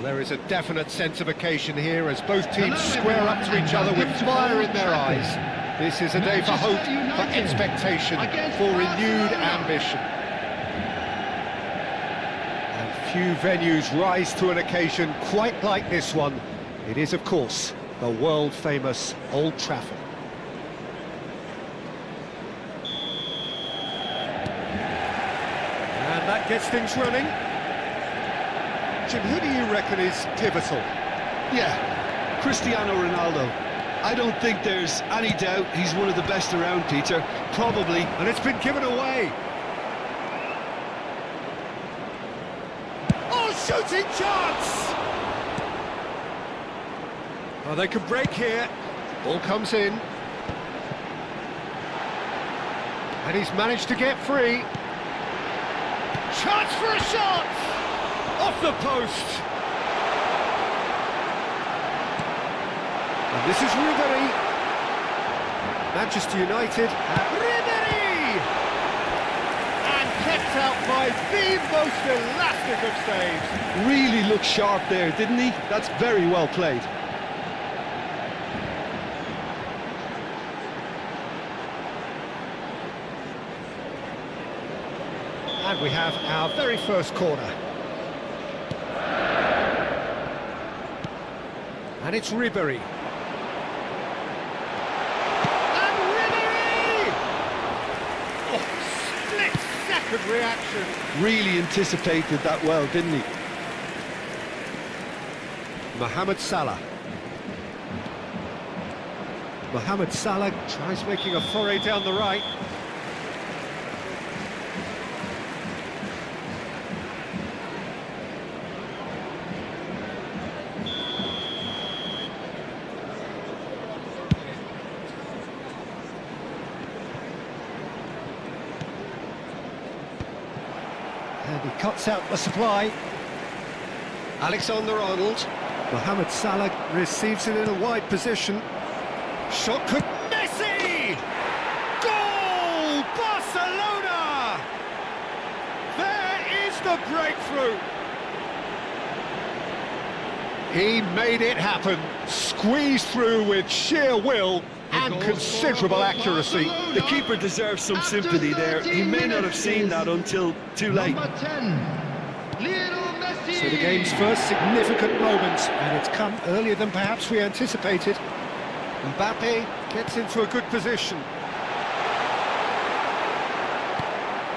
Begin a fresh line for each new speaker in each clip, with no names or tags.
There is a definite sense of occasion here as both teams square up to each other with fire in their eyes. This is a day for hope, for expectation, for renewed ambition. And few venues rise to an occasion quite like this one. It is, of course, the world-famous Old Trafford. And that gets things running. Jim, who do you reckon is pivotal?
Yeah, Cristiano Ronaldo. I don't think there's any doubt he's one of the best around, Peter. Probably.
And it's been given away. Oh, shooting chance! Oh, they could break here. Ball comes in. And he's managed to get free. Chance for a shot! Off the post! And this is Ribery. Manchester United. Ribery! And kept out by the most elastic of saves.
Really looked sharp there, didn't he? That's very well played.
And we have our very first corner. And it's Ribery. And Ribery! Oh, split-second reaction.
Really anticipated that well, didn't he?
Mohamed Salah. Mohamed Salah tries making a foray down the right. And he cuts out the supply. Alexander-Arnold. Mohamed Salah receives it in a wide position. Shot could... Messi! Goal! Barcelona! There is the breakthrough. He made it happen. Squeezed through with sheer will and considerable accuracy.
The keeper deserves some sympathy there. He may not have seen that until too late.
So the game's first significant moment, and it's come earlier than perhaps we anticipated. Mbappe gets into a good position.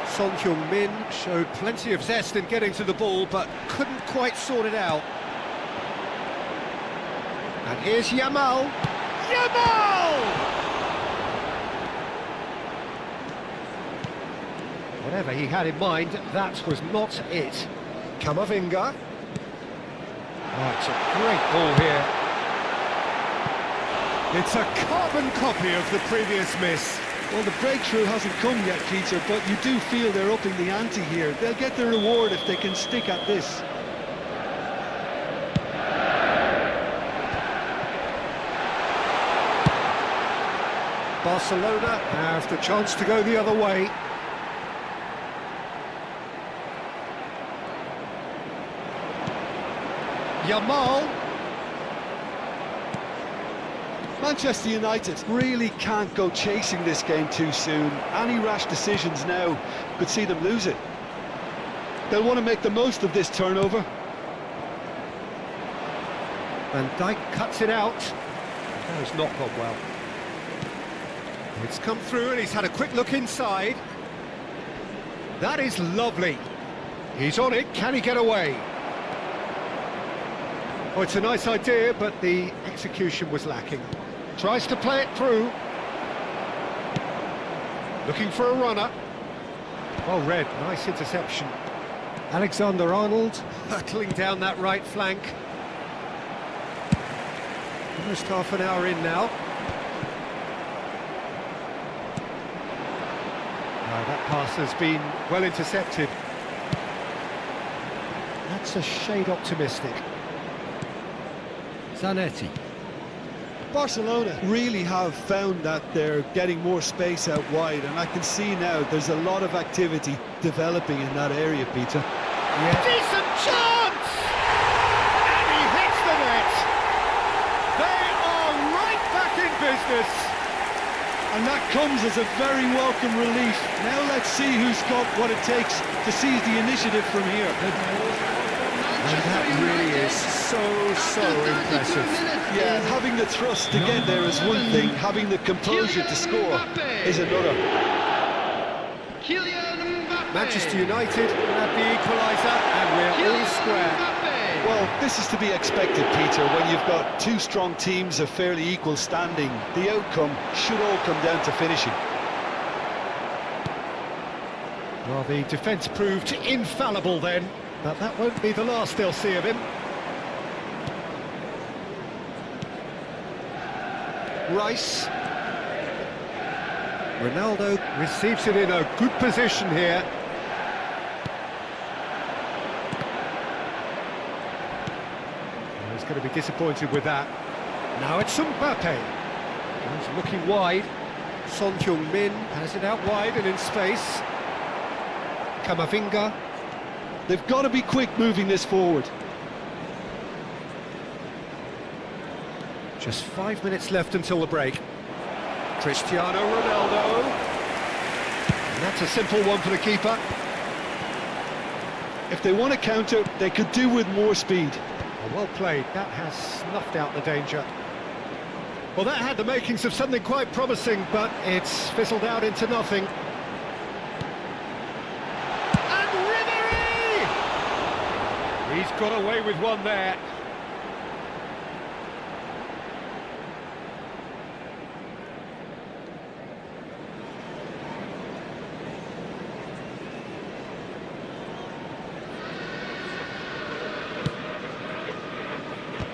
Son Heung-min showed plenty of zest in getting to the ball, but couldn't quite sort it out. And here's Yamal. Yamal! Whatever he had in mind, that was not it. Camavinga. Oh, it's a great ball here. It's a carbon copy of the previous miss.
Well, the breakthrough hasn't come yet, Peter, but you do feel they're upping the ante here. They'll get the reward if they can stick at this.
Barcelona have the chance to go the other way. Yamal.
Manchester United really can't go chasing this game too soon. Any rash decisions now could see them lose it. They'll want to make the most of this turnover.
Van Dijk cuts it out. That has not gone well. It's come through and he's had a quick look inside. That is lovely. He's on it. Can he get away? Oh, it's a nice idea, but the execution was lacking. Tries to play it through. Looking for a runner. Well read, nice interception. Alexander-Arnold hurtling down that right flank. Almost half an hour in now. That pass has been well intercepted. That's a shade optimistic. Zanetti.
Barcelona really have found that they're getting more space out wide, and I can see now there's a lot of activity developing in that area, Peter.
Yeah. Decent chance! And business.
And that comes as a very welcome relief. Now let's see who's got what it takes to seize the initiative from here.
And that really is so impressive.
Yeah, having the thrust to get there is one thing, having the composure to score is another.
Manchester United have the equaliser, and we're all square.
Well, this is to be expected, Peter, when you've got two strong teams of fairly equal standing. The outcome should all come down to finishing.
Well, the defence proved infallible then, but that won't be the last they'll see of him. Rice. Ronaldo receives it in a good position here. He's going to be disappointed with that. Now it's Mbappe. He's looking wide. Son Heung-min has it out wide and in space. Camavinga.
They've got to be quick moving this forward.
Just 5 minutes left until the break. Cristiano Ronaldo. And that's a simple one for the keeper.
If they want to counter, they could do with more speed.
Well played. That has snuffed out the danger. Well, that had the makings of something quite promising, but it's fizzled out into nothing. And Ribéry! He's got away with one there.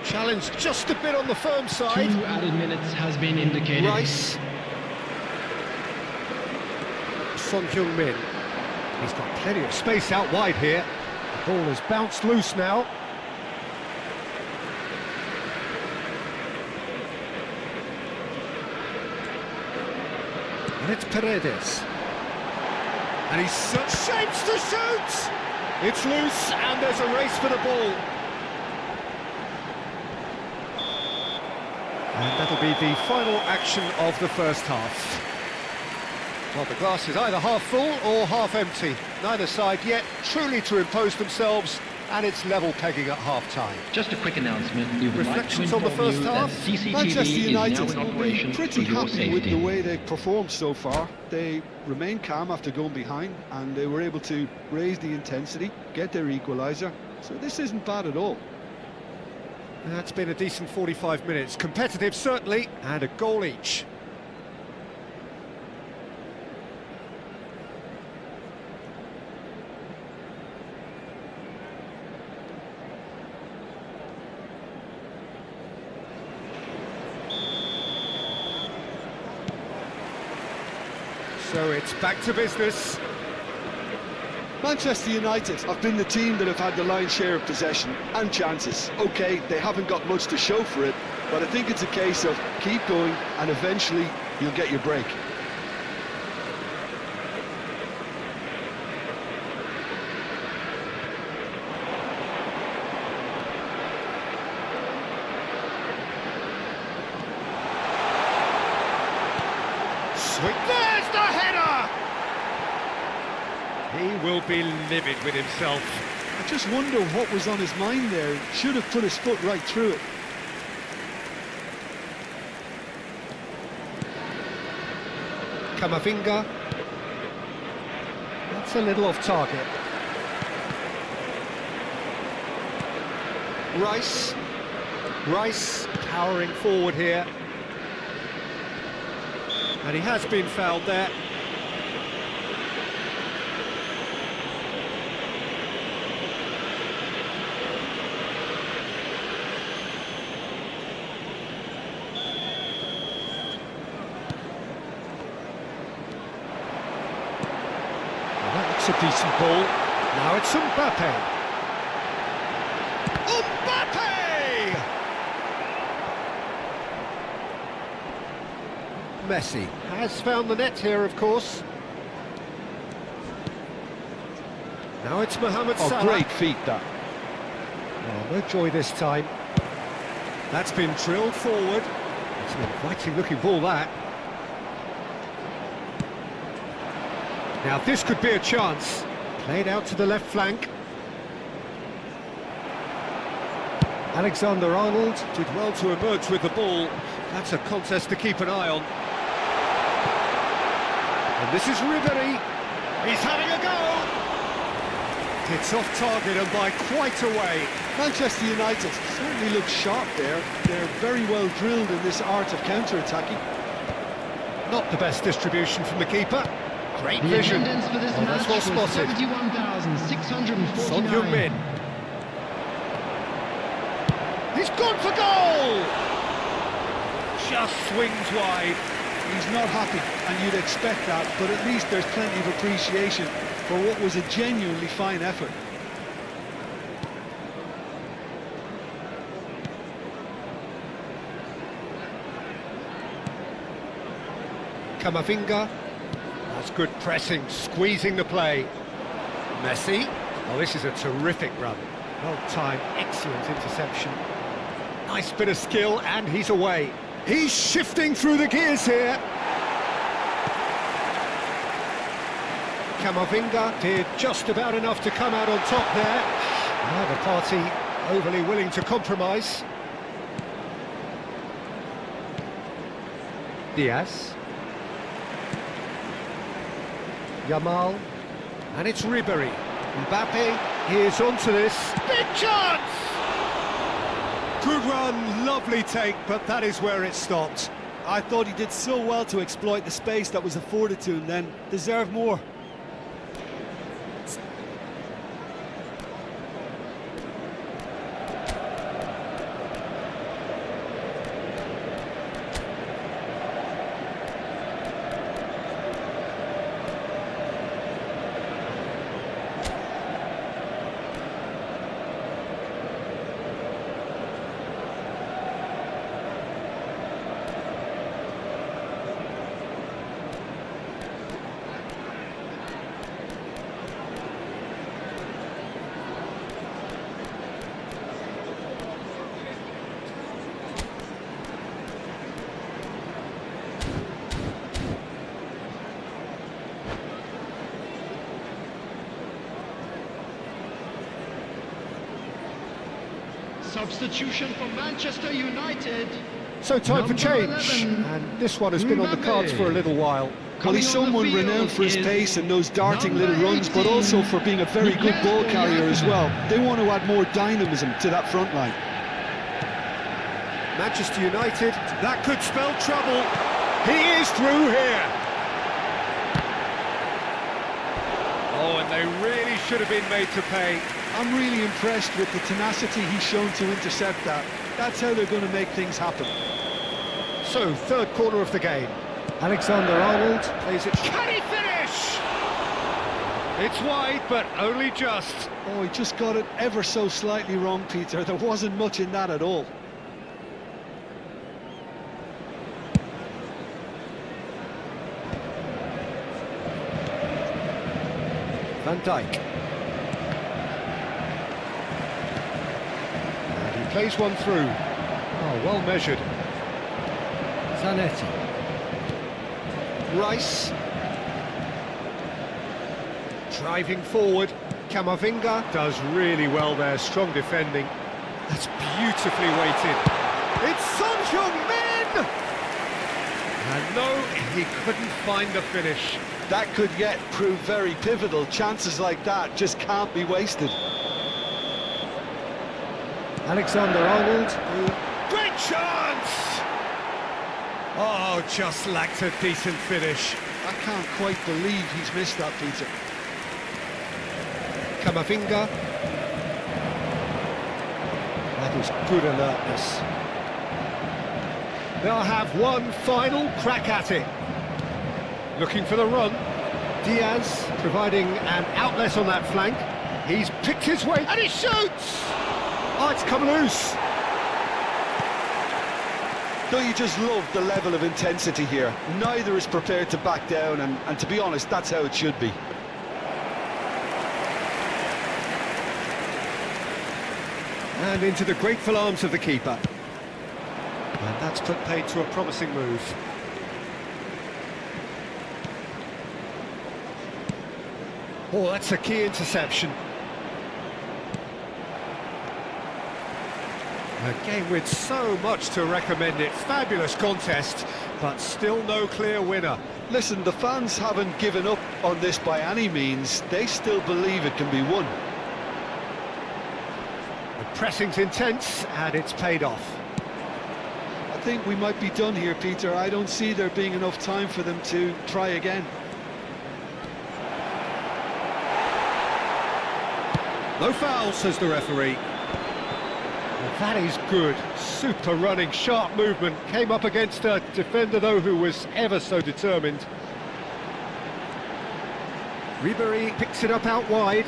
Challenge just a bit on the firm side.
2 added minutes has been indicated.
Rice. Son Heung-min. He's got plenty of space out wide here. The ball has bounced loose now. And it's Paredes. And he's such shapes to shoot! It's loose and there's a race for the ball. And that'll be the final action of the first half. Well, the glass is either half full or half empty. Neither side yet truly to impose themselves, and it's level pegging at half-time.
Just a quick announcement. We would
Reflections
like
on
to
the
inform
first
you
half?
that CCTV
Manchester United
is now in
will be
operation
pretty
for your
happy with the
safety.
way they've performed so far. They remained calm after going behind, and they were able to raise the intensity, get their equaliser. So this isn't bad at all.
That's been a decent 45 minutes. Competitive, certainly, and a goal each. So it's back to business.
Manchester United have been the team that have had the lion's share of possession and chances. OK, they haven't got much to show for it, but I think it's a case of keep going and eventually you'll get your break.
Sweet, there's the header! He will be livid with himself.
I just wonder what was on his mind there. He should have put his foot right through it.
Camavinga. That's a little off target. Rice powering forward here. And he has been fouled there. That looks a decent ball. Now it's Mbappe. Mbappe! Messi has found the net here, of course. Now it's Mohamed Salah.
Oh, great feat, that.
Oh, no joy this time. That's been drilled forward. It's an inviting looking ball, that. Now this could be a chance. Played out to the left flank. Alexander-Arnold did well to emerge with the ball. That's a contest to keep an eye on. And this is Ribery. He's having a go. It's off target and by quite a way.
Manchester United certainly look sharp there. They're very well drilled in this art of counter-attacking.
Not the best distribution from the keeper. Great
The
vision.
attendance for this
Oh, that's
match
well
was
spotted.
71,649.
Son Heung-min. He's gone for goal! Just swings wide.
He's not happy, and you'd expect that, but at least there's plenty of appreciation for what was a genuinely fine effort.
Camavinga. That's good pressing, squeezing the play. Messi. Oh, this is a terrific run. Well timed, excellent interception. Nice bit of skill, and he's away. He's shifting through the gears here. Camavinga did just about enough to come out on top there. Neither party overly willing to compromise. Diaz. Yamal. And it's Ribery. Mbappe is onto this. Big chance! Good run, lovely take, but that is where it stopped.
I thought he did so well to exploit the space that was afforded to him then. Deserved more.
Substitution for Manchester United.
So time for
Number
change,
11.
and this one has been on the cards for a little while.
Well, he's
Coming on the
someone
field
renowned for his
is
pace and those darting little
number
runs, but
18,
also for being a very good ball
Miguel
carrier as well.
Yakubu.
They want to add more dynamism to that front line.
Manchester United, that could spell trouble. He is through here. Oh, and they really should have been made to pay.
I'm really impressed with the tenacity he's shown to intercept that. That's how they're going to make things happen.
So, third corner of the game. Alexander-Arnold plays it. Can he finish? It's wide, but only just.
Oh, he just got it ever so slightly wrong, Peter. There wasn't much in that at all.
Van Dijk. And he plays one through. Oh, well measured. Zanetti. Rice. Driving forward. Camavinga does really well there, strong defending. That's beautifully weighted. It's Son Heung-min! And no, he couldn't find the finish.
That could yet prove very pivotal. Chances like that just can't be wasted.
Alexander-Arnold. Great chance! Oh, just lacked a decent finish.
I can't quite believe he's missed that, Peter.
Camavinga. That is good alertness. They'll have one final crack at it. Looking for the run. Diaz providing an outlet on that flank. He's picked his way and he shoots! Oh, it's come loose.
Don't you just love the level of intensity here? Neither is prepared to back down, and to be honest, that's how it should be.
And into the grateful arms of the keeper. And that's put paid to a promising move. Oh, that's a key interception. A game with so much to recommend it. Fabulous contest, but still no clear winner.
Listen, the fans haven't given up on this by any means. They still believe it can be won.
The pressing's intense, and it's paid off.
I think we might be done here, Peter. I don't see there being enough time for them to try again.
No foul, says the referee. Well, that is good. Super running, sharp movement. Came up against a defender, though, who was ever so determined. Ribéry picks it up out wide.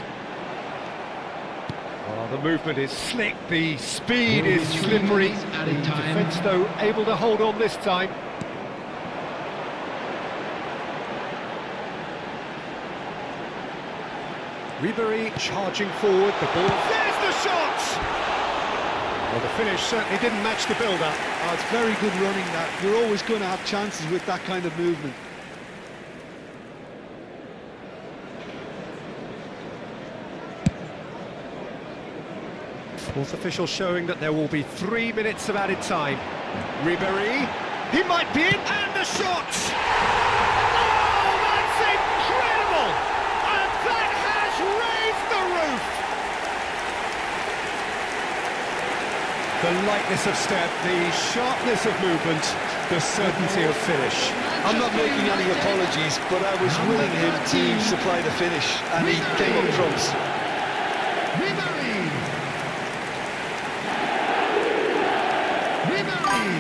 Oh, the movement is slick, the speed is slippery. The defence, though, able to hold on this time. Ribéry charging forward, the ball. There's the shot! Well, the finish certainly didn't match the build-up.
Oh, it's very good running, that. You're always going to have chances with that kind of movement.
Fourth official showing that there will be 3 minutes of added time. Ribéry, he might be in, and the shot! Oh, that's incredible! And that has raised the roof! The lightness of step, the sharpness of movement, the certainty of finish.
I'm not making any apologies, but I was willing him to supply the finish, and he came up trumps.
Ribéry! Ribéry!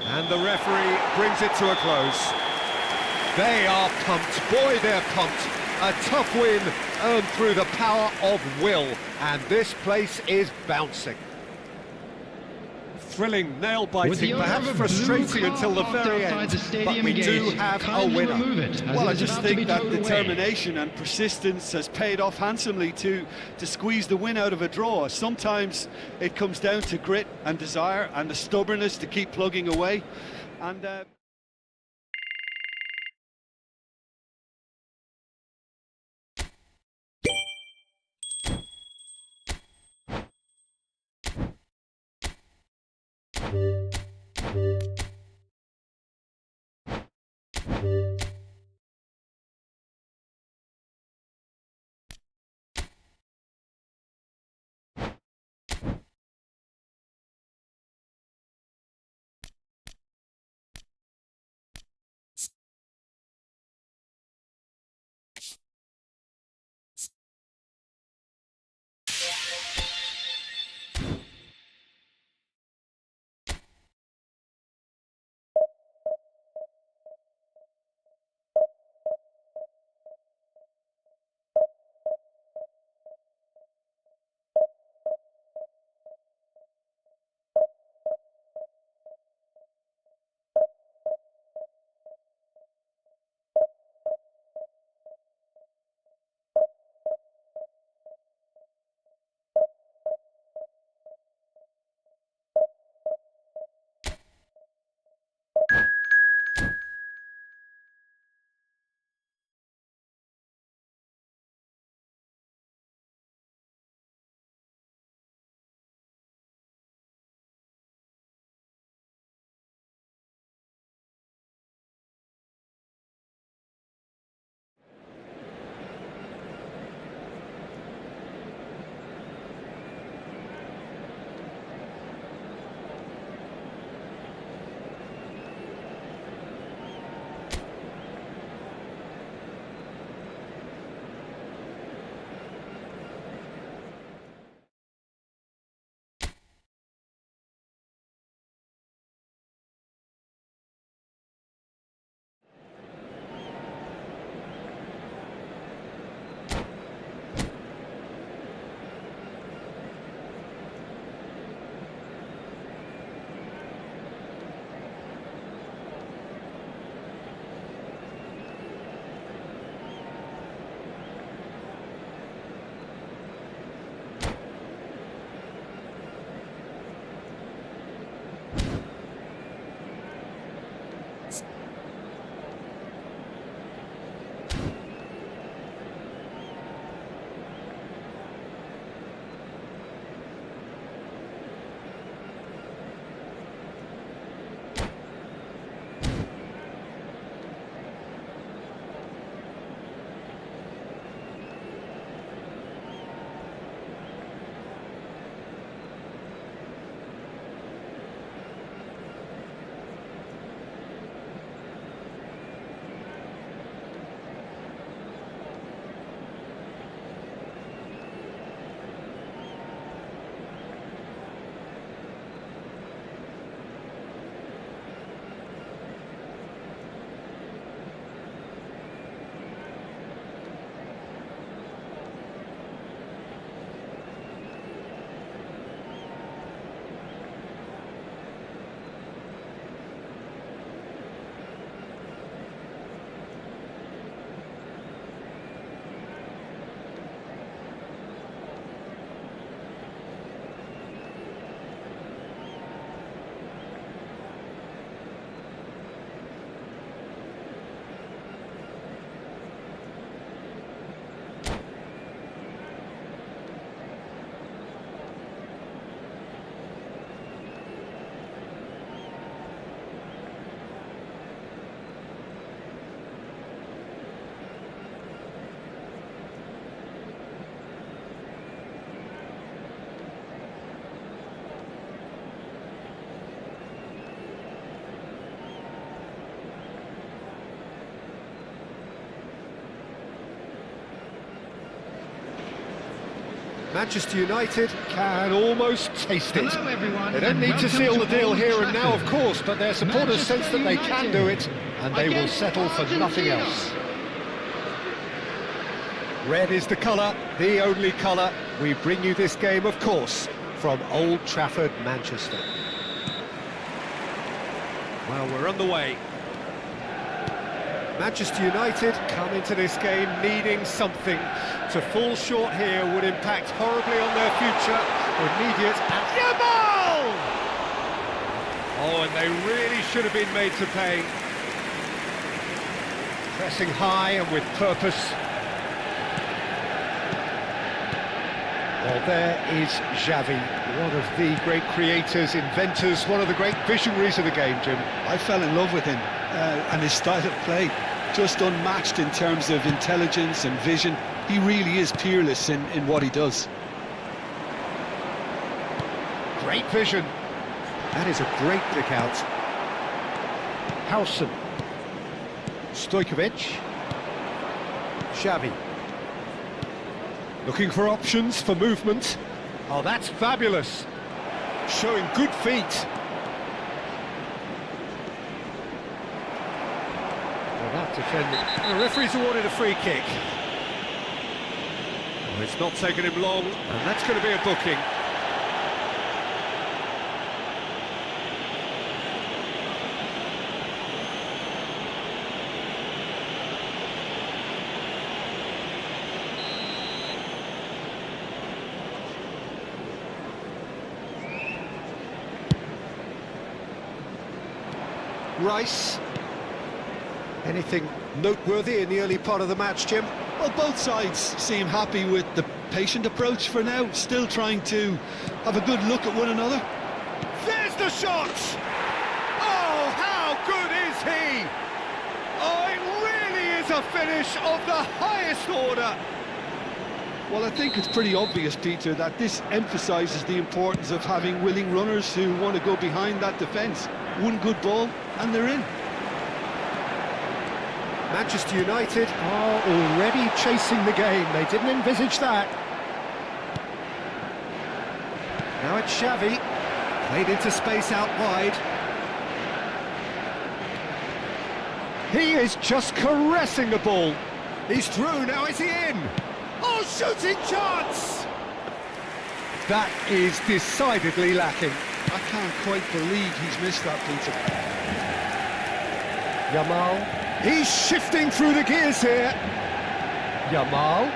And the referee brings it to a close. They are pumped, boy they're pumped. A tough win earned through the power of will, and this place is bouncing. Thrilling,
With
nail-biting,
the owner
perhaps
of a blue
frustrating
car
until the
parked
very
outside
end,
the
but
stadium
we do
gate,
have a
kindly
winner.
remove it, as
Well,
it
I
is
just
about to be
think that
towed away.
determination and persistence has paid off handsomely to squeeze the win out of a draw. Sometimes it comes down to grit and desire and the stubbornness to keep plugging away. And
Manchester United can almost taste it.
Hello, everyone,
They don't
and
need to
welcome
seal
to
the deal
Old
here and now, of
Trafford.
course, but their supporters sense that they can do it, and they will
Against
settle for nothing
Argentina.
else. Red is the colour, the only colour. We bring you this game, of course, from Old Trafford, Manchester. Well, we're underway. Manchester United come into this game needing something. To fall short here would impact horribly on their future. Immediate and Yamal! Oh, and they really should have been made to pay. Pressing high and with purpose. Well, there is Xavi, one of the great creators, inventors, one of the great visionaries of the game, Jim.
I fell in love with him and his style of play, just unmatched in terms of intelligence and vision. He really is peerless in what he does.
Great vision. That is a great pick out. Howson. Stojkovic. Xavi. Looking for options for movement. Oh, that's fabulous. Showing good feet. Well, that defending. The referee's awarded a free kick. Well, it's not taken him long, and that's going to be a booking. Rice. Anything noteworthy in the early part of the match, Jim?
Well, both sides seem happy with the patient approach for now, still trying to have a good look at one another.
There's the shot! Oh, how good is he? Oh, it really is a finish of the highest order.
Well, I think it's pretty obvious, Peter, that this emphasises the importance of having willing runners who want to go behind that defence. One good ball, and they're in.
Manchester United are already chasing the game. They didn't envisage that. Now it's Xavi. Played into space out wide. He is just caressing the ball. He's through, now is he in? Oh, shooting chance! That is decidedly lacking.
I can't quite believe he's missed that, Peter.
Yamal. He's shifting through the gears here. Yamal.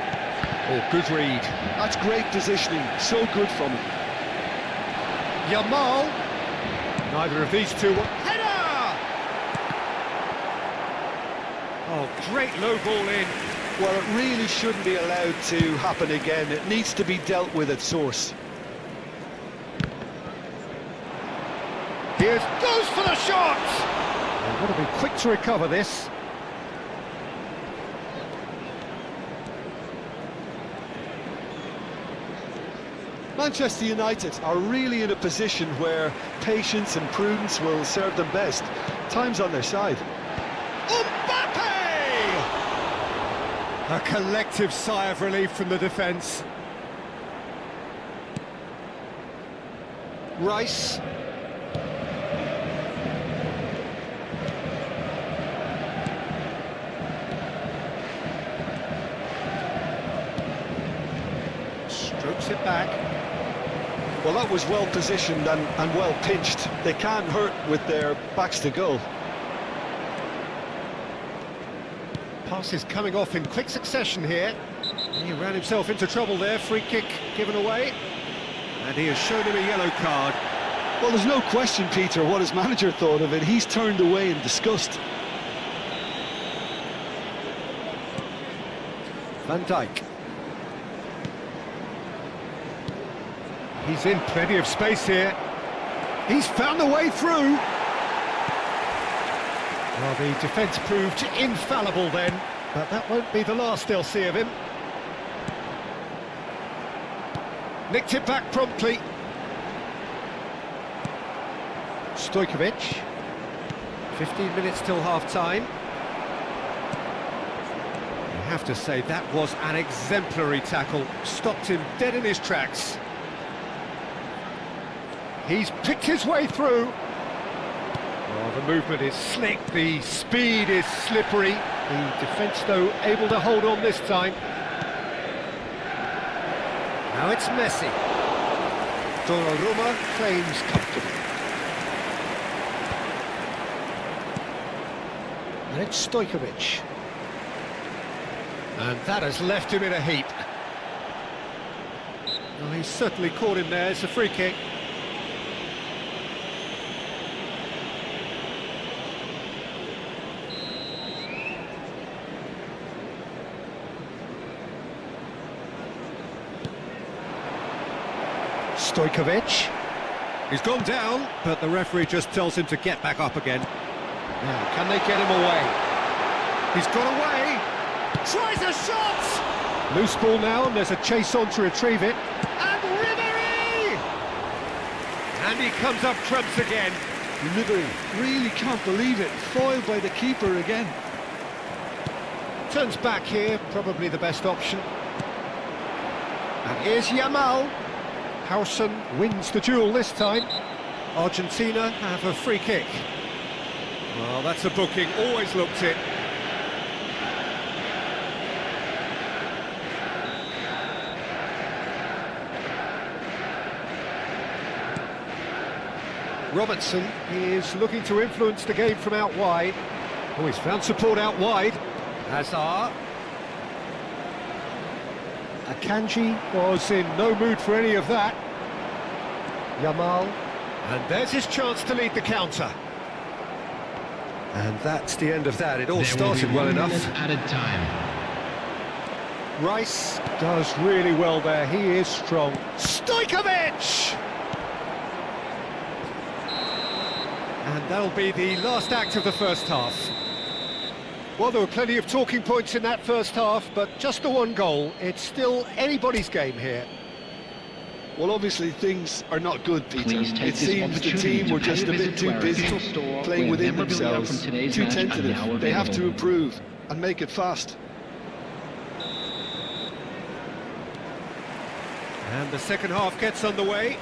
Oh, good read.
That's great positioning, so good from him.
Yamal. Neither of these two will... Header! Oh, great low ball in.
Well, it really shouldn't be allowed to happen again. It needs to be dealt with at source.
Here's goes for the shot! They've got to be quick to recover this.
Manchester United are really in a position where patience and prudence will serve them best. Time's on their side.
Mbappe! A collective sigh of relief from the defence. Rice. Strokes it back.
Well, that was well positioned and well pinched. They can't hurt with their backs to goal.
Passes coming off in quick succession here. He ran himself into trouble there. Free kick given away. And he has shown him a yellow card.
Well, there's no question, Peter, what his manager thought of it. He's turned away in disgust.
Van Dijk. He's in plenty of space here. He's found a way through. Well, the defence proved infallible then, but that won't be the last they'll see of him. Nicked it back promptly. Stojkovic. 15 minutes till half-time. have to say, that was an exemplary tackle. Stopped him dead in his tracks. He's picked his way through. Oh, the movement is slick, the speed is slippery. The defence, though, able to hold on this time. Now it's Messi. Donnarumma claims comfortably. And it's Stojkovic. And that has left him in a heap. Well, he's certainly caught him there. It's a free kick. Stojkovic. He's gone down, but the referee just tells him to get back up again. Now, can they get him away? He's got away! Tries a shot! Loose ball now, and there's a chase on to retrieve it. And Ribéry! And he comes up trumps again.
Ribéry, really can't believe it. Foiled by the keeper again.
Turns back here, probably the best option. And here's Yamal. Howson wins the duel this time. Argentina have a free kick. Well, that's a booking, always looked it. Robertson is looking to influence the game from out wide. Oh, he's found support out wide. Hazard. Akanji was in no mood for any of that. Yamal. And there's his chance to lead the counter. And that's the end of that. It all started well enough.
Added time.
Rice does really well there. He is strong. Stojkovic! And that'll be the last act of the first half. Well, there were plenty of talking points in that first half, but just the one goal. It's still anybody's game here.
Well, obviously things are not good, Peter.
Please take
It
this
seems the
opportunity
team
to
were
pay
just
a
a
visit
bit
to
too
our
busy
official store
playing
with
within
memorabilia
themselves,
from today's
too
match are
tentative.
now
They have to
available.
improve and make it fast.
And the second half gets underway.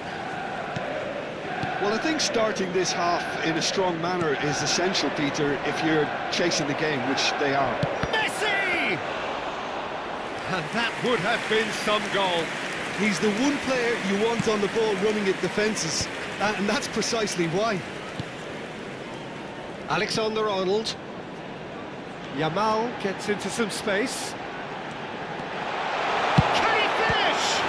Well, I think starting this half in a strong manner is essential, Peter, if you're chasing the game, which they are.
Messi! And that would have been some goal.
He's the one player you want on the ball running at defences, and that's precisely why.
Alexander-Arnold. Yamal gets into some space. Can he finish?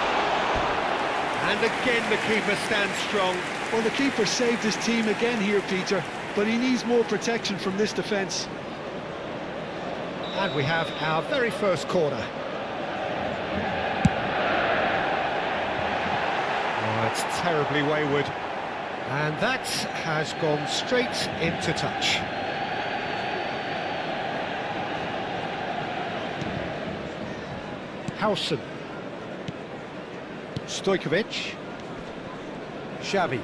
And again the keeper stands strong.
Well, the keeper saved his team again here, Peter, but he needs more protection from this defence.
And we have our very first corner. Oh, it's terribly wayward. And that has gone straight into touch. Howson. Stojkovic. Xavi.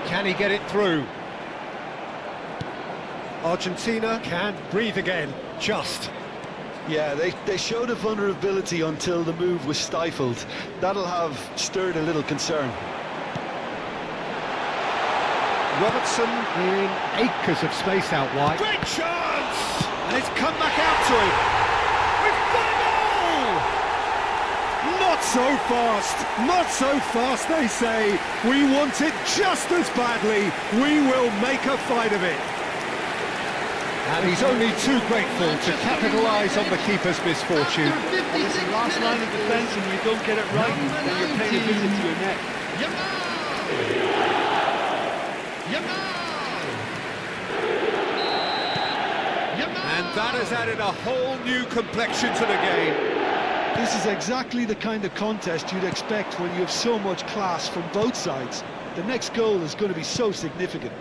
Can he get it through? Argentina can breathe again, just.
Yeah, they showed a vulnerability until the move was stifled. That'll have stirred a little concern.
Robertson in acres of space out wide. Great chance! And it's come back out to him. We've got a goal!
Not so fast, not so fast, they say. We want it just as badly. We will make a fight of it.
And he's only too grateful to capitalise on the keeper's misfortune.
It's the last line of defence, and you don't get it right, then you're paying a visit to your net.
And that has added a whole new complexion to the game.
This is exactly the kind of contest you'd expect when you have so much class from both sides. The next goal is going to be so significant.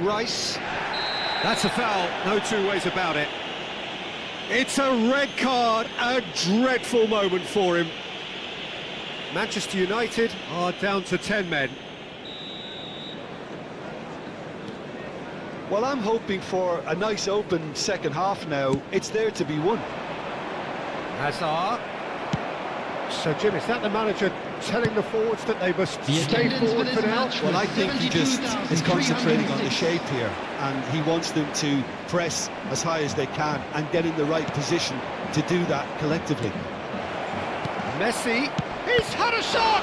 Rice. That's a foul, no two ways about it. It's a red card, a dreadful moment for him. Manchester United are down to 10 men.
Well, I'm hoping for a nice open second half now. It's there to be won.
Hazard. So, Jim, is that the manager telling the forwards that they must
The
stay
attendance
forward
for
for
this
now?
match
Well, I think he just is concentrating on the
72,306.
shape here, and he wants them to press as high as they can and get in the right position to do that collectively.
Messi, he's had a shot!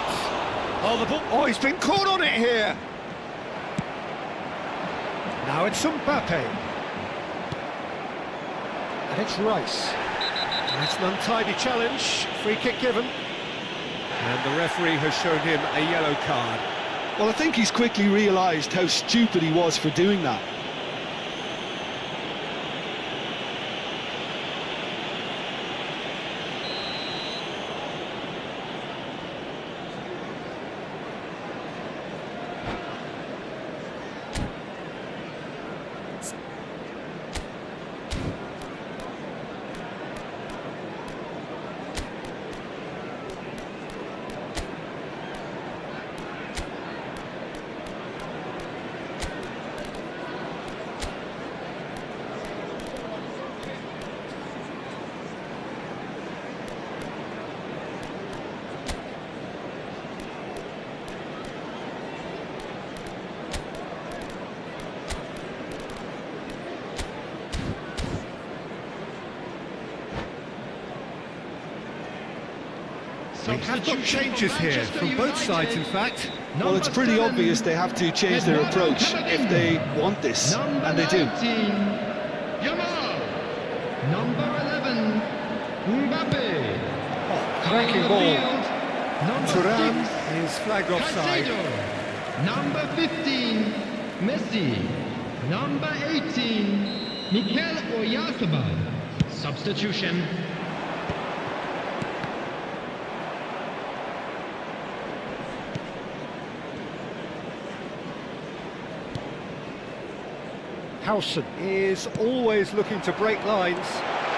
Oh, the ball. Oh, he's been caught on it here. Now it's Mbappe. And it's Rice. That's an untidy challenge. Free kick given. And the referee has shown him a yellow card.
Well, I think he's quickly realised how stupid he was for doing that.
We have got changes here from both sides, in fact.
Well, it's pretty obvious they have to change their approach if they want this, and they do.
Number 11, Mbappe.
Cracking ball. Thuram is flagged offside.
Number 15, Messi. Number 18, Mikel Oyarzabal. Substitution.
Howson is always looking to break lines.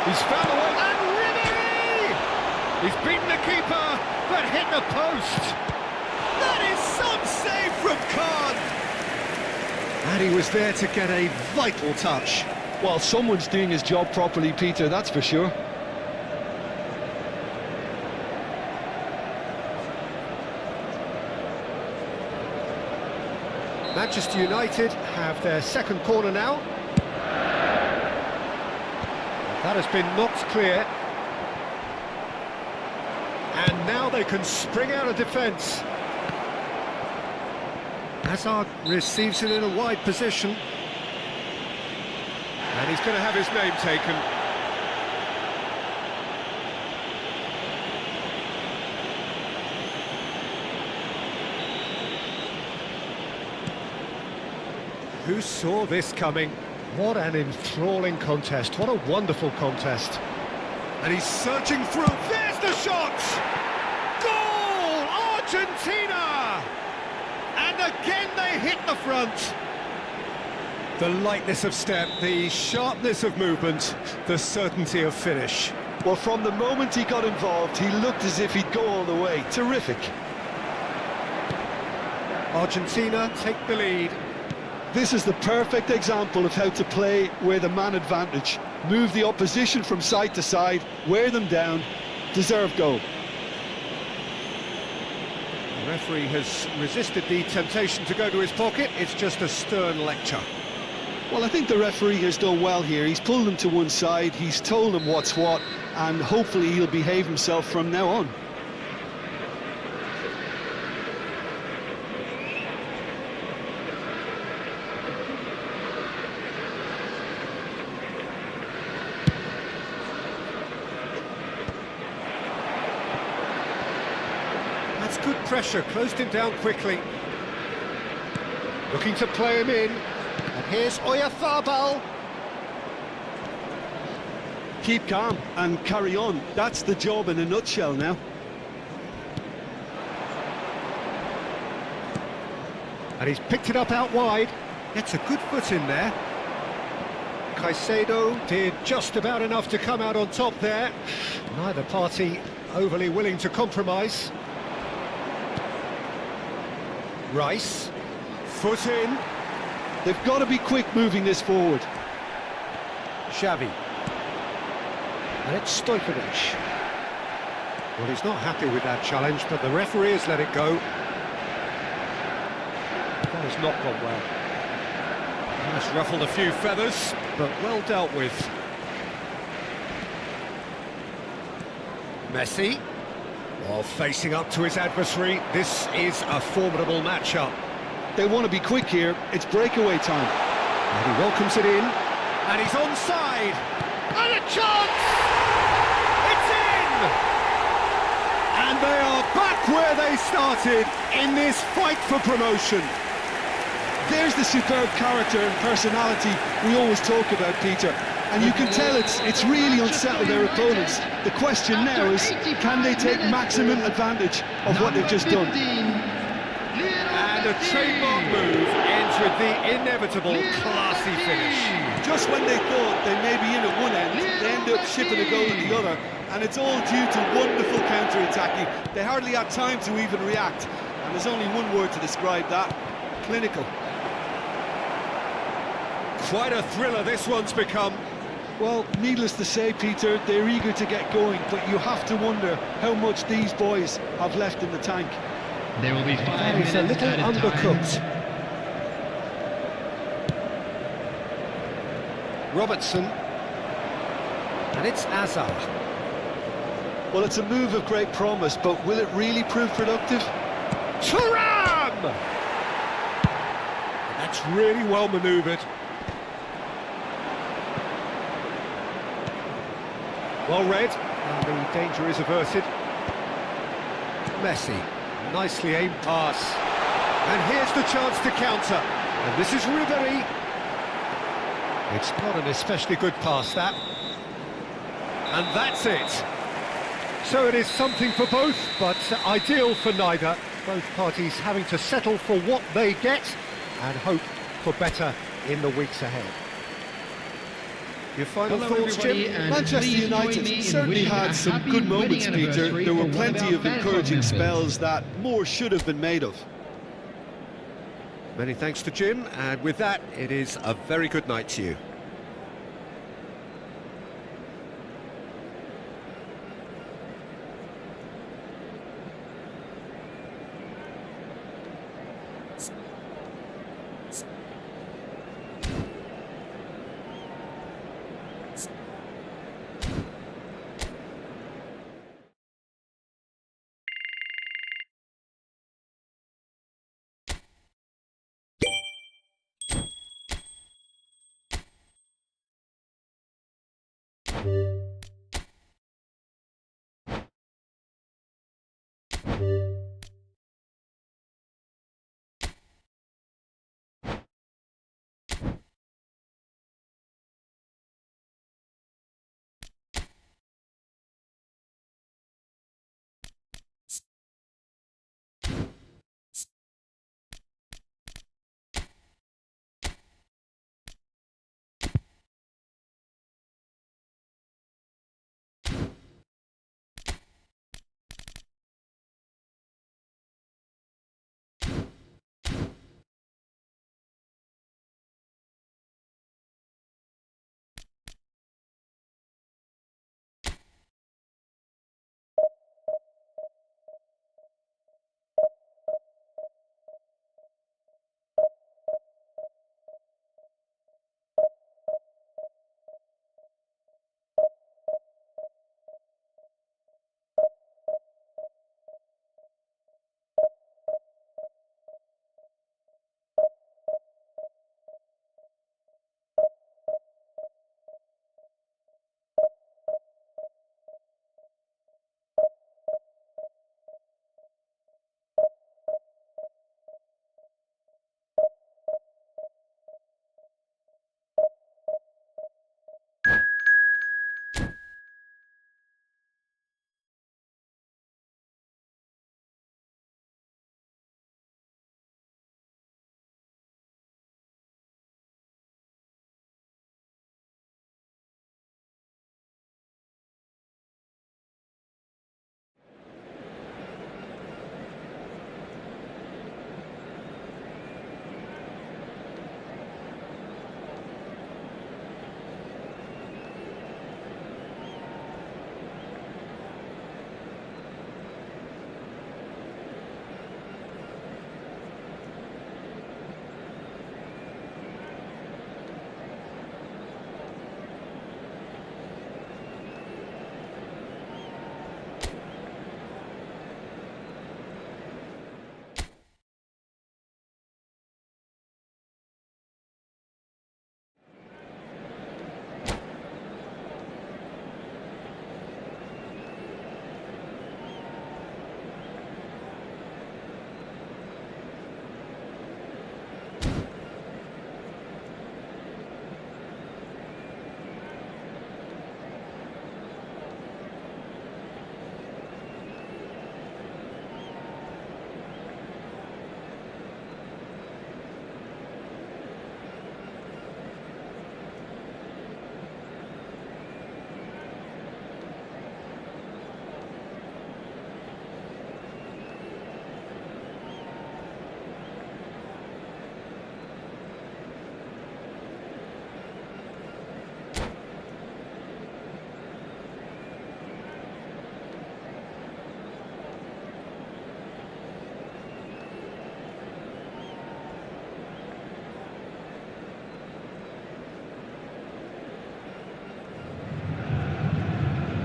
He's found a way, and Ribéry! He's beaten the keeper, but hit the post. That is some save from Khan. And he was there to get a vital touch.
Well, someone's doing his job properly, Peter, that's for sure.
Manchester United have their second corner now. That has been knocked clear. And now they can spring out of defence. Hazard receives it in a wide position. And he's going to have his name taken. Who saw this coming? What an enthralling contest. What a wonderful contest. And he's surging through. There's the shot! Goal! Argentina! And again they hit the front. The lightness of step, the sharpness of movement, the certainty of finish.
Well, from the moment he got involved, he looked as if he'd go all the way. Terrific.
Argentina take the lead.
This is the perfect example of how to play with a man advantage. Move the opposition from side to side, wear them down, deserve goal.
The referee has resisted the temptation to go to his pocket. It's just a stern lecture.
Well, I think the referee has done well here. He's pulled them to one side, he's told them what's what, and hopefully he'll behave himself from now on.
That's good pressure, closed him down quickly. Looking to play him in. And here's Oyarzabal.
Keep calm and carry on. That's the job in a nutshell now.
And he's picked it up out wide. Gets a good foot in there. Caicedo did just about enough to come out on top there. Neither party overly willing to compromise. Rice, foot in.
They've got to be quick moving this forward.
Xavi. And it's Stojkovic. Well, he's not happy with that challenge, but the referee has let it go. That has not gone well. That's ruffled a few feathers, but well dealt with. Messi. While facing up to his adversary, this is a formidable matchup.
They want to be quick here. It's breakaway time.
And he welcomes it in. And he's onside. And a chance! It's in! And they are back where they started in this fight for promotion.
There's the superb character and personality we always talk about, Peter. And you can tell it's really unsettled their opponents. The question now is, can they take maximum advantage of what they've just done?
And a trademark move ends with the inevitable classy finish.
Just when they thought they may be in at one end, they end up shipping a goal at the other. And it's all due to wonderful counter-attacking. They hardly had time to even react. And there's only one word to describe that: clinical.
Quite a thriller this one's become.
Well, needless to say, Peter, they're eager to get going, but you have to wonder how much these boys have left in the tank.
There will be 5
That is
minutes
a little
added
undercooked.
time.
Robertson. And it's Azar.
Well, it's a move of great promise, but will it really prove productive?
Thuram! That's really well manoeuvred. Well read, and the danger is averted. Messi, nicely aimed pass. And here's the chance to counter. And this is Ribery. It's not an especially good pass, that. And that's it. So it is something for both, but ideal for neither. Both parties having to settle for what they get and hope for better in the weeks ahead. Your final
Hello
thoughts,
everybody,
Jim?
and
Manchester
please join me
United
in
certainly
wishing
had
a
some
happy
good moments,
wedding
Peter.
anniversary
There were
for one of
plenty
our
of
fan club
encouraging
members.
spells that more should have been made of.
Many thanks to Jim, and with that, it is a very good night to you.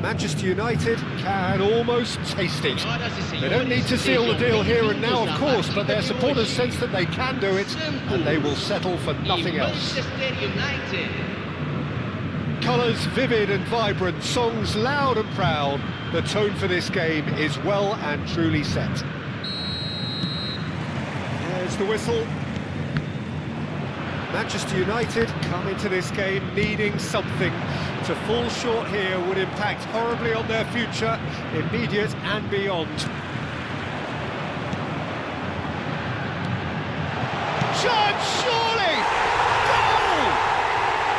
Manchester United can almost taste it. They don't need to seal the deal here and now, of course, but their supporters sense that they can do it, and they will settle for nothing else. Colours vivid and vibrant, songs loud and proud. The tone for this game is well and truly set. There's the whistle. Manchester United come into this game needing something. To fall short here would impact horribly on their future, immediate and beyond. Chance, surely! Goal!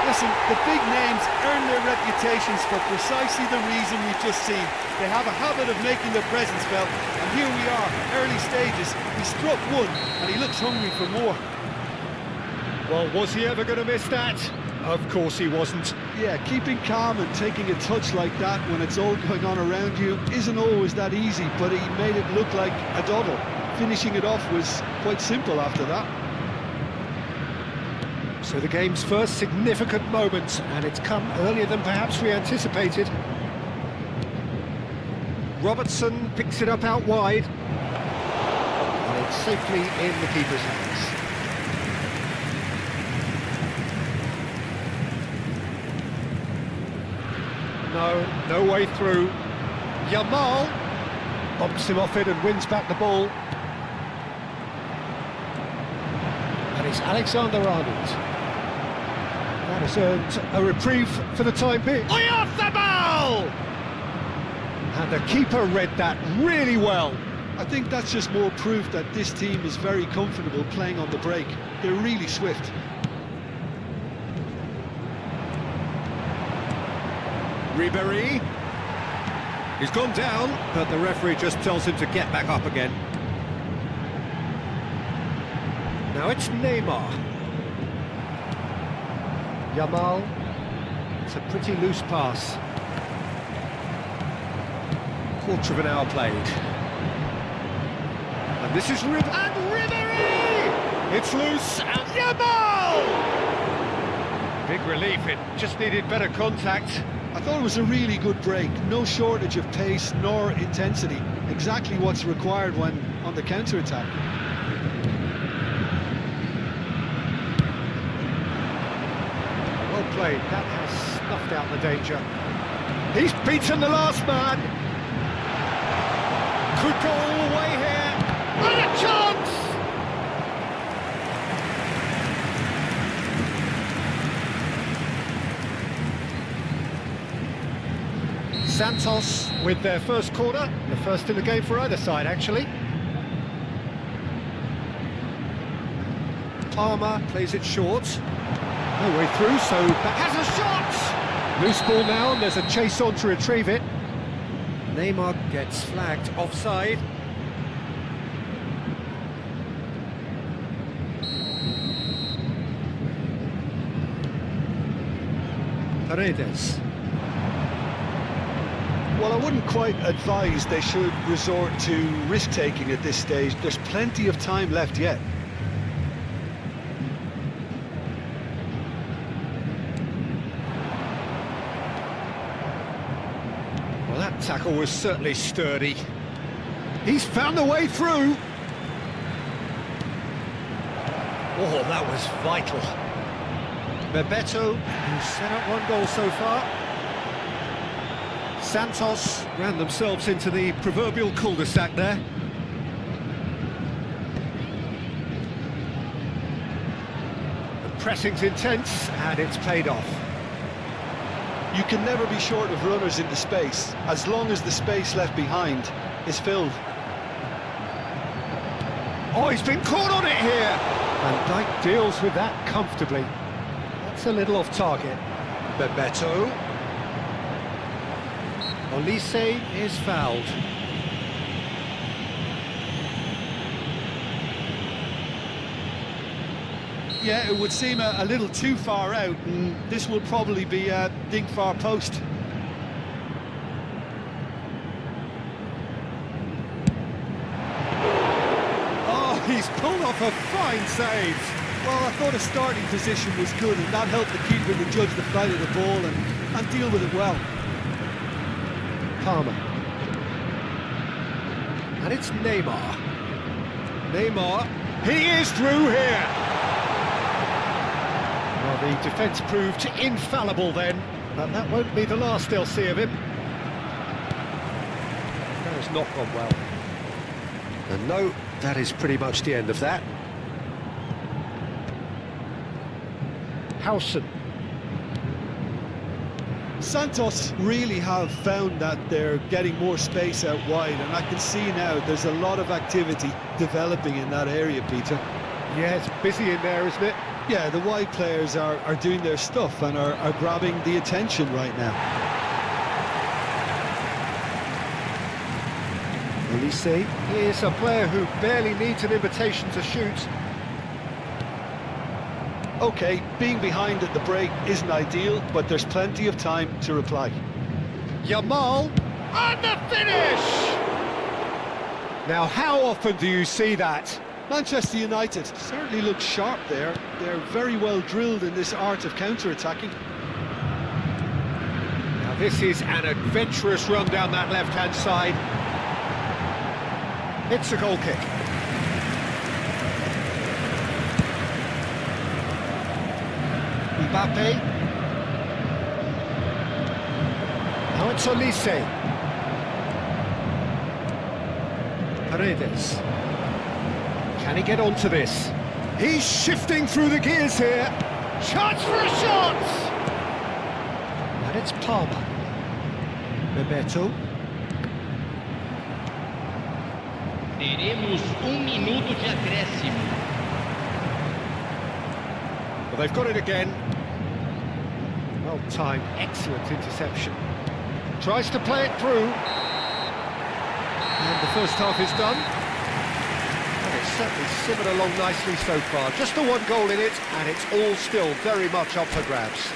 Listen, the big names earn their reputations for precisely the reason we've just seen. They have a habit of making their presence felt, and here we are, early stages. He struck one, and he looks hungry for more.
Well, was he ever going to miss that? Of course he wasn't.
Yeah, keeping calm and taking a touch like that when it's all going on around you isn't always that easy, but he made it look like a doddle. Finishing it off was quite simple after that.
So the game's first significant moment, and it's come earlier than perhaps we anticipated. Robertson picks it up out wide, and it's safely in the keeper's hands. No way through. Yamal bumps him off it and wins back the ball. And it's Alexander-Arnold. That has earned a reprieve for the time being. Oyarzabal! And the keeper read that really well.
I think that's just more proof that this team is very comfortable playing on the break. They're really swift.
Ribéry. He's gone down, but the referee just tells him to get back up again. Now it's Neymar. Yamal. It's a pretty loose pass. Quarter of an hour played. And this is Ribéry! It's loose, and Yamal! Big relief, it just needed better contact.
I thought it was a really good break. No shortage of pace nor intensity. Exactly what's required when on the counter-attack.
Well played, that has snuffed out the danger. He's beaten the last man. Could go all the way here. And a chance! Santos with their first corner, the first in the game for either side, actually. Palmer plays it short. No way through, so that has a shot! Loose ball now, and there's a chase on to retrieve it. Neymar gets flagged offside. Paredes.
Well, I wouldn't quite advise they should resort to risk-taking at this stage. There's plenty of time left yet.
Well, that tackle was certainly sturdy. He's found the way through. Oh, that was vital. Bebeto, who's set up one goal so far. Santos ran themselves into the proverbial cul-de-sac there. The pressing's intense, and it's paid off.
You can never be short of runners into space, as long as the space left behind is filled.
Oh, he's been caught on it here! Van Dijk deals with that comfortably. That's a little off target. Bebeto. Olise is fouled.
Yeah, it would seem a little too far out, and this will probably be a dink far post.
Oh, he's pulled off a fine save.
Well, I thought his starting position was good, and that helped the keeper to judge the flight of the ball and deal with it well.
Palmer. And it's Neymar. Neymar, he is through here! Well, the defence proved infallible then, but that won't be the last they'll see of him. That has not gone well. And no, that is pretty much the end of that. Howson.
Santos really have found that they're getting more space out wide, and I can see now there's a lot of activity developing in that area, Peter.
Yeah, it's busy in there, isn't it?
Yeah, the wide players are doing their stuff and are grabbing the attention right now.
Olise, he is a player who barely needs an invitation to shoot.
Okay, being behind at the break isn't ideal, but there's plenty of time to reply.
Yamal, and the finish! Now, how often do you see that?
Manchester United certainly look sharp there. They're very well drilled in this art of counter-attacking.
Now, this is an adventurous run down that left-hand side. It's a goal kick. Mbappe. Now it's Olise. Paredes. Can he get onto this? He's shifting through the gears here. Chance for a shot! And it's Palmer. Bebeto.
Teremos minuto de acréscimo.
Well, they've got it again. Well timed, excellent interception. Tries to play it through. And the first half is done. And it's certainly simmered along nicely so far. Just the one goal in it, and it's all still very much up for grabs.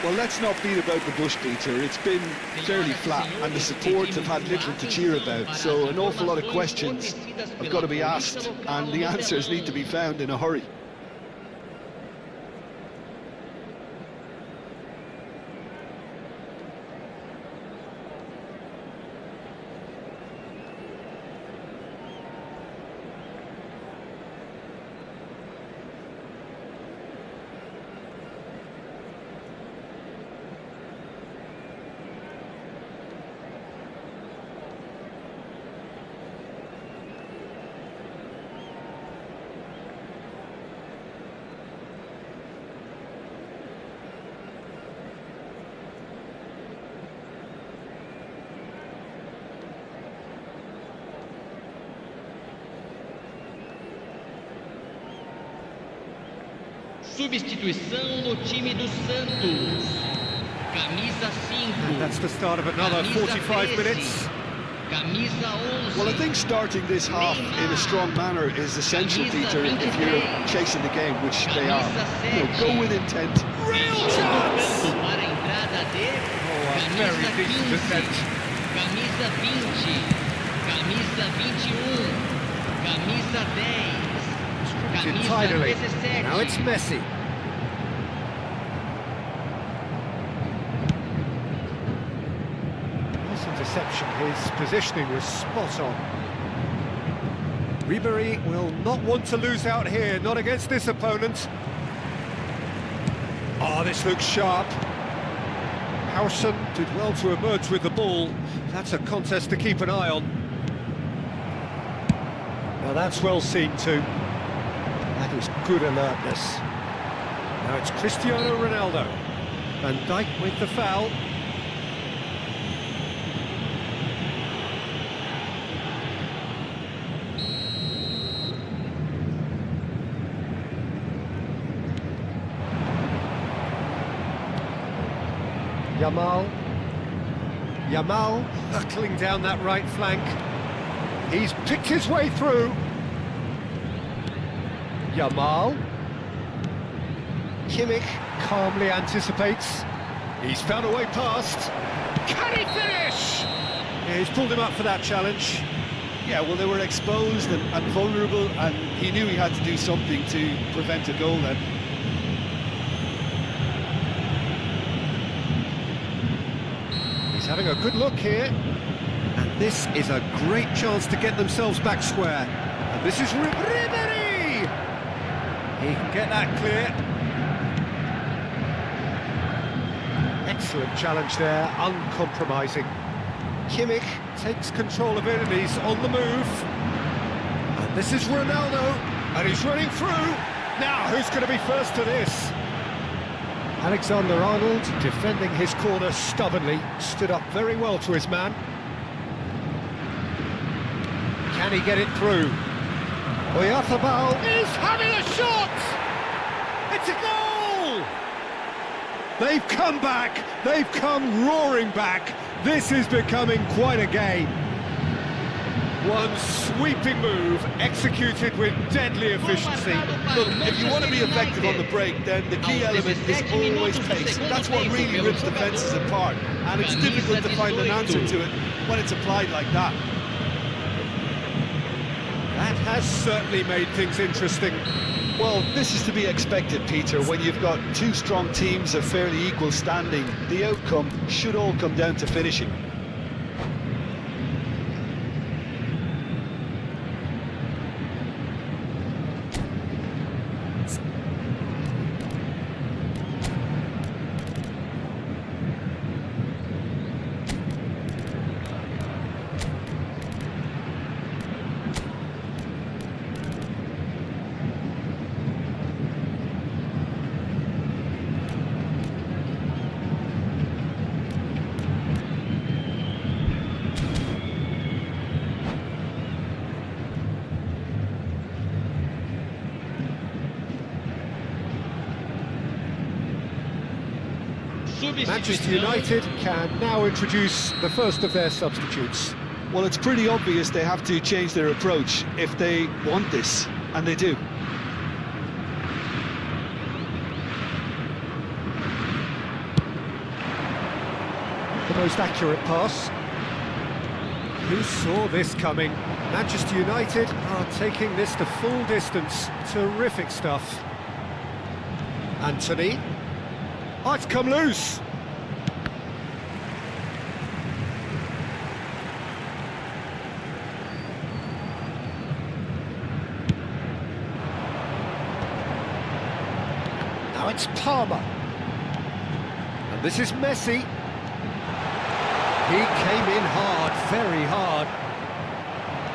Well, let's not beat about the bush, Peter. It's been fairly flat, and the support have had little to cheer about, so an awful lot of questions have got to be asked, and the answers need to be found in a hurry.
Substituição no time do Santos. Camisa 5.
And that's the start of another 45 minutes.
Camisa 11.
Well, I think starting this half in a strong manner is essential, Peter, if you're chasing the game, which they are. You know, go with intent.
Real chance!
Para a entrada de
Oh, a very decent defence.
Camisa 20. Camisa 21. Camisa 10.
Scripted tidily. Now it's Messi. Nice interception. His positioning was spot on. Ribery will not want to lose out here, not against this opponent. Oh, this looks sharp. Howson did well to emerge with the ball. That's a contest to keep an eye on. Now that's well seen too. That is good alertness. Now it's Cristiano Ronaldo. Van Dijk with the foul. Yamal hurtling down that right flank. He's picked his way through. Yamal. Kimmich calmly anticipates. He's found a way past. Can he finish? Yeah, he's pulled him up for that challenge.
Yeah, well, they were exposed and vulnerable, and he knew he had to do something to prevent a goal then.
He's He's having a good look here. And this is a great chance to get themselves back square. And this is Ribery! He can get that clear. Excellent challenge there, uncompromising. Kimmich takes control of it and he's on the move. And this is Ronaldo, and he's running through. Now, who's going to be first to this? Alexander-Arnold, defending his corner stubbornly, stood up very well to his man. Can he get it through? Oyarzabal is having a shot! It's a goal! They've come back, they've come roaring back. This is becoming quite a game. One sweeping move, executed with deadly efficiency.
Look, if you want to be effective on the break, then the key element is always pace. That's what really rips defences apart, and it's difficult to find an answer to it when it's applied like that.
That has certainly made things interesting.
Well, this is to be expected, Peter, when you've got two strong teams of fairly equal standing. The outcome should all come down to finishing.
Manchester United can now introduce the first of their substitutes.
Well, it's pretty obvious they have to change their approach if they want this, and they do.
The most accurate pass. Who saw this coming? Manchester United are taking this to full distance. Terrific stuff. Anthony. Oh, it's come loose. Now it's Palmer. And this is Messi. He came in hard, very hard.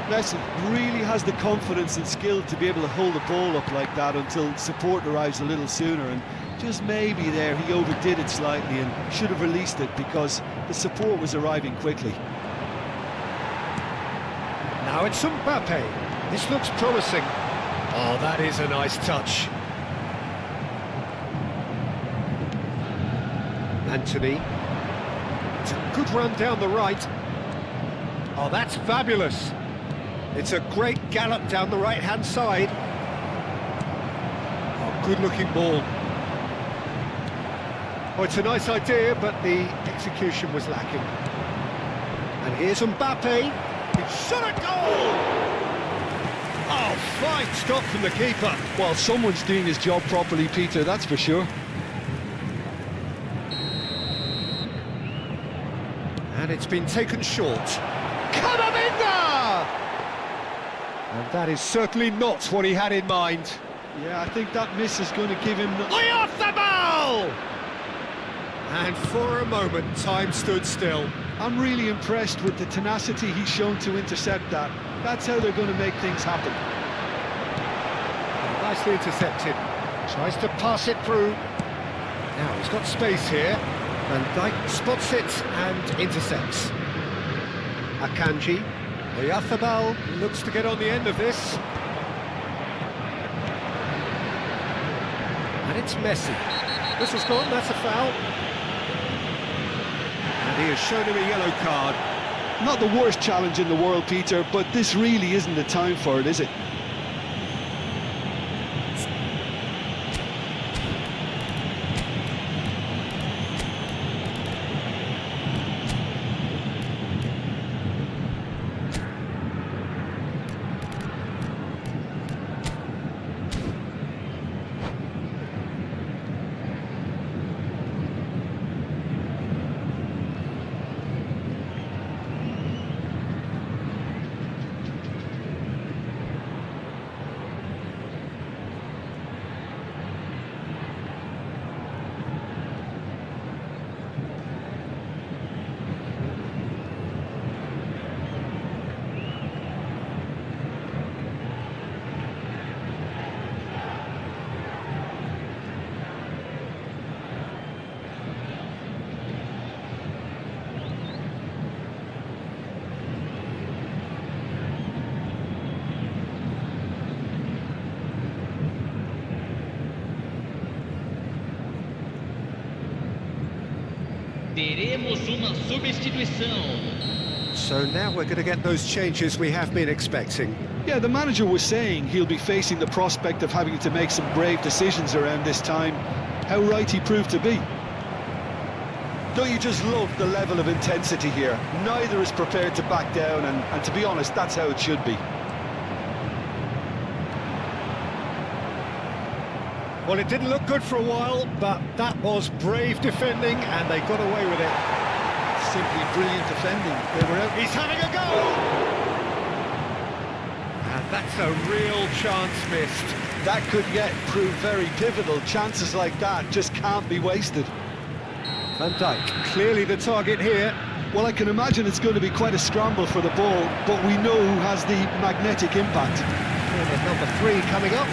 Messi really has the confidence and skill to be able to hold the ball up like that until support arrives a little sooner, and just maybe there he overdid it slightly and should have released it because the support was arriving quickly.
Now it's Mbappe. This looks promising. Oh, that is a nice touch. Anthony. It's a good run down the right. Oh, that's fabulous. It's a great gallop down the right-hand side. Oh, good-looking ball. Oh, it's a nice idea, but the execution was lacking. And here's Mbappe. He shot a goal! Oh, fine stop from the keeper.
Well, someone's doing his job properly, Peter, that's for sure.
And it's been taken short. Camavinga! And that is certainly not what he had in mind.
Yeah, I think that miss is going to give him...
Oyarzabal! And for a moment, time stood still.
I'm really impressed with the tenacity he's shown to intercept that. That's how they're going to make things happen.
Nicely intercepted. Tries to pass it through. Now he's got space here. Van Dijk spots it and intercepts. Akanji. Oyarzabal looks to get on the end of this. And it's Messi. This has gone, that's a foul. And he has shown him a yellow card.
Not the worst challenge in the world, Peter, but this really isn't the time for it, is it?
Teremos uma substituição.
So now we're going to get those changes we have been expecting.
Yeah, the manager was saying he'll be facing the prospect of having to make some brave decisions around this time. How right he proved to be. Don't you just love the level of intensity here? Neither is prepared to back down, and to be honest, that's how it should be.
Well, it didn't look good for a while, but that was brave defending, and they got away with it.
Simply brilliant defending. They were out.
He's having a go! And that's a real chance missed.
That could yet prove very pivotal. Chances like that just can't be wasted.
Van Dijk, clearly the target here.
Well, I can imagine it's going to be quite a scramble for the ball, but we know who has the magnetic impact.
And there's number 3 coming up.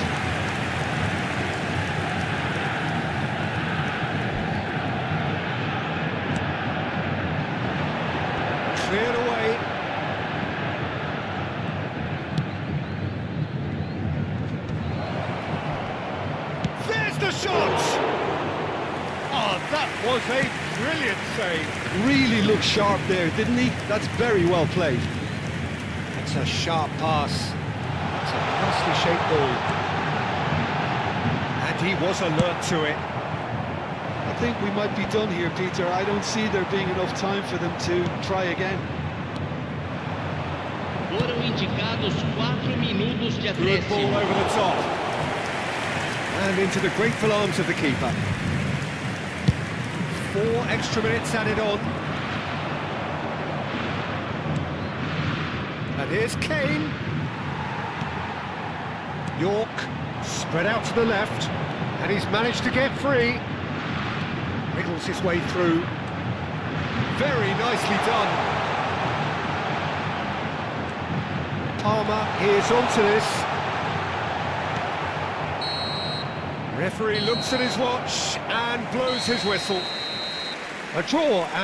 Cleared away. There's the shot! Oh, that was a brilliant save.
Really looked sharp there, didn't he? That's very well played.
That's a sharp pass. It's a nicely shaped ball. And he was alert to it.
I think we might be done here, Peter. I don't see there being enough time for them to try again.
Foram indicados 4 minutos de
Good ball
acréscimo.
over the top. And into the grateful arms of the keeper. 4 extra minutes added on. And here's Kane. York spread out to the left. And he's managed to get free. Wriggles his way through. Very nicely done. Palmer, here's onto this. Referee looks at his watch and blows his whistle. A draw.